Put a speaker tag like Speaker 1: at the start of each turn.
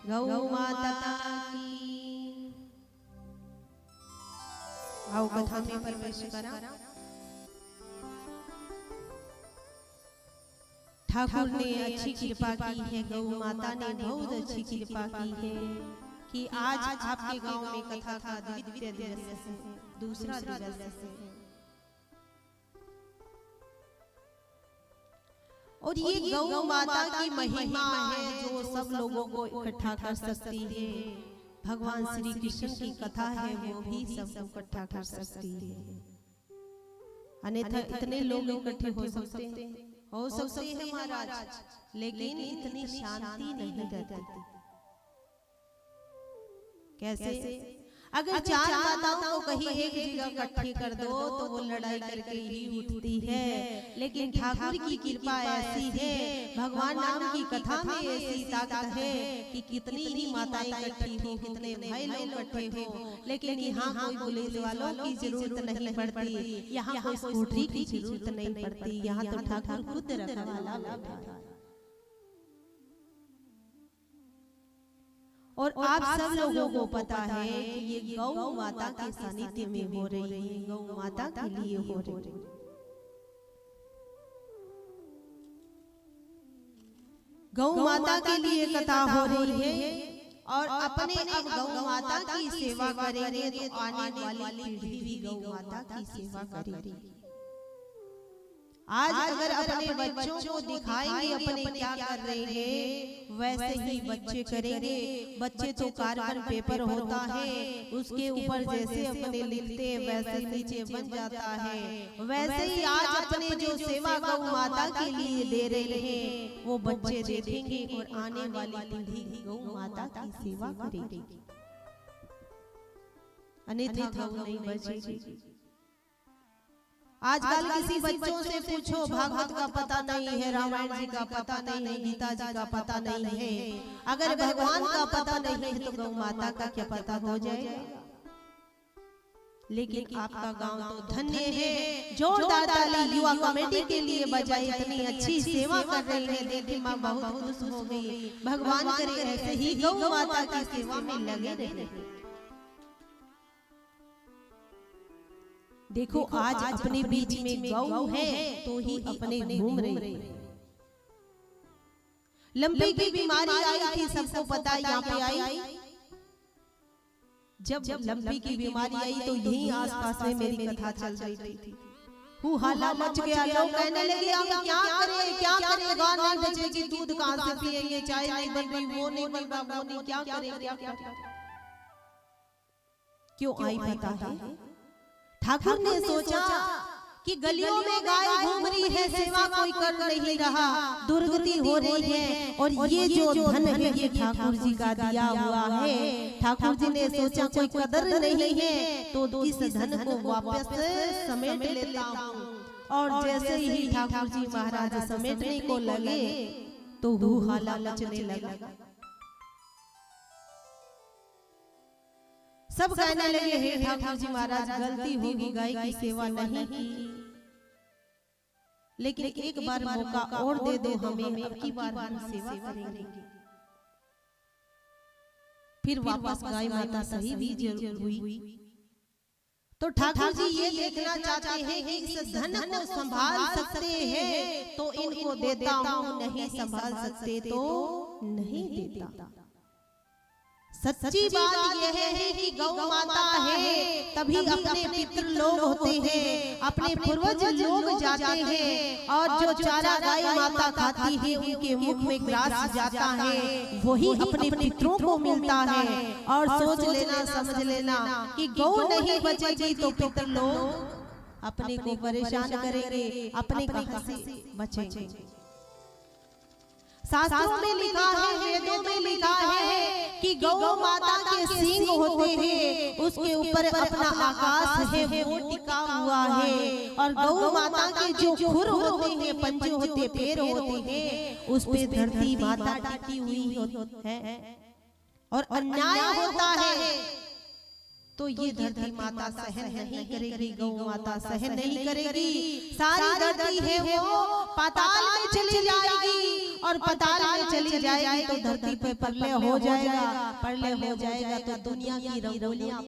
Speaker 1: गौ माता की। आओ कथा में प्रवेश करा। ठाकुर ने अच्छी कृपा की है, गौ माता ने बहुत अच्छी कृपा की है कि आज आपके गांव में कथा का द्वितीय दिवस है, दूसरा दिवस है। और ये गौ माता की महिमा है जो सब लोगों को इकट्ठा कर सकती है। भगवान श्री कृष्ण की कथा है, वो भी सबको इकट्ठा कर सकती है। अन्यथा इतने लोग इकट्ठे हो सकते हैं महाराज, लेकिन इतनी शांति नहीं रहती। कैसे? अगर चार माताओं को कहीं एक जगह इकट्ठे कर दो तो वो लड़ाई करके ही उठती है, लेकिन ठाकुर की कृपा ऐसी है, भगवान नाम की कथा में ऐसी ताकत है कि कितनी ही माताएं इकट्ठी हो, कितने भाई लोग इकट्ठे हो, लेकिन यहाँ कोई पुलिस वालों की जरूरत नहीं पड़ती, यहाँ कोई स्कूटरी की जरूरत नहीं पड़ती, यहाँ तो ठाकुर खुद रखवाला बैठा है। और आप सब लोगों को पता है कि ये गौ माता के सानिध्य में हो रही है, गौ माता के लिए हो रही है। गौ माता के लिए कथा हो रही है और अपने अब गौ माता की सेवा करेंगे तो आने वाली पीढ़ी भी गौ माता की सेवा करेगी। आज अगर अपने बच्चों को दिखाएंगे अपने क्या कर रहे हैं, वैसे ही बच्चे करेंगे। बच्चे तो कार्बन पेपर होता है, उसके ऊपर जैसे अपने लिखते वैसे नीचे बन जाता है। वैसे ही आज अपने जो सेवा गौ माता के लिए दे रहे हैं वो बच्चे देखेंगे और आने वाली पीढ़ी गौ माता की सेवा करेगी, अन्यथा गौ नहीं बचेगी। आजकल किसी बच्चों से पूछो, भागवत का पता नहीं है, रामायण जी का पता नहीं है, गीता जी का पता नहीं है। अगर भगवान का पता नहीं है तो गौ माता का क्या पता हो जाएगा। लेकिन आपका गांव तो धन्य है, जोरदार ताली युवा कमेटी के लिए बजाई, इतनी अच्छी सेवा कर रही है, देखी माँ बहुत खुश हो गई। भगवान करे ऐसे ही गौ माता की सेवा में लगे रहे। देखो आज अपने बीच में गौ है तो ही अपने घूम रहे। लंबी की बीमारी आई थी, सबको पता यहाँ पे आई। जब लंबी की बीमारी आई तो यहीं आसपास में मेरी कथा चल रही थी। हल्ला मच गया, लोग कहने लगे अब क्या करें, गाय नहीं बचेगी, दूध कहाँ से पिएंगे, चाय नहीं बन रही, वो नहीं बन रहा, वो नहीं, क्या करें। क्यों आई पता है? ठाकुर ने सोचा कि गलियों में गाय घूम रही है, सेवा कोई कर नहीं रहा, दुर्गति हो रही है, और ये जो धन है ये ठाकुर जी का दिया हुआ है। ठाकुर जी ने सोचा कोई कदर नहीं है तो इस धन को वापस समेट लेता हूँ। और जैसे ही ठाकुर जी महाराज समेटने को लगे तो हल्ला मचने लगा। सब कहने लगे हे ठाकुर जी महाराज गलती होगी, गाय की सेवा नहीं की, लेकिन एक बार मौका और दे दो हमें, अब की बार हम सेवा करेंगे। फिर वापस गाय माता सही भी जरूर हुई। तो ठाकुर जी ये देखना चाहते हैं कि इस धन को संभाल सकते हैं तो इनको देता हूँ, नहीं संभाल सकते तो नहीं देता। सच्ची बात यह है कि गौ माता है तभी अपने पितृ लोग होते हैं, अपने पूर्वज लोग जाते हैं, और जो चारा गाय माता खाती है उनके मुख में ग्रास जाता है, वही अपने पितरों को मिलता है। और सोच लेना, समझ लेना कि गौ नहीं बचेगी तो पितृ लोग अपने को परेशान करेंगे, अपने कहां से बचेंगे। शास्त्रों में लिखा है, वेदों में लिखा है कि गौ माता के सींग होते हैं, उसके ऊपर अपना आकाश है वो टिका हुआ है, और गौ माता के जो खुर होते हैं, पंजे होते, पैर होते हैं, उस पे धरती माता टिकी हुई है। और अन्याय होता है तो ये धरती माता सहन नहीं करेगी, गौ माता सहन नहीं करेगी। सारी धरती है वो पाताल में चली जाएगी और पताल में चली जाएगी तो धरती पे प्रलय हो जाएगा। प्रलय हो जाएगा तो दुनिया की रंगोलियां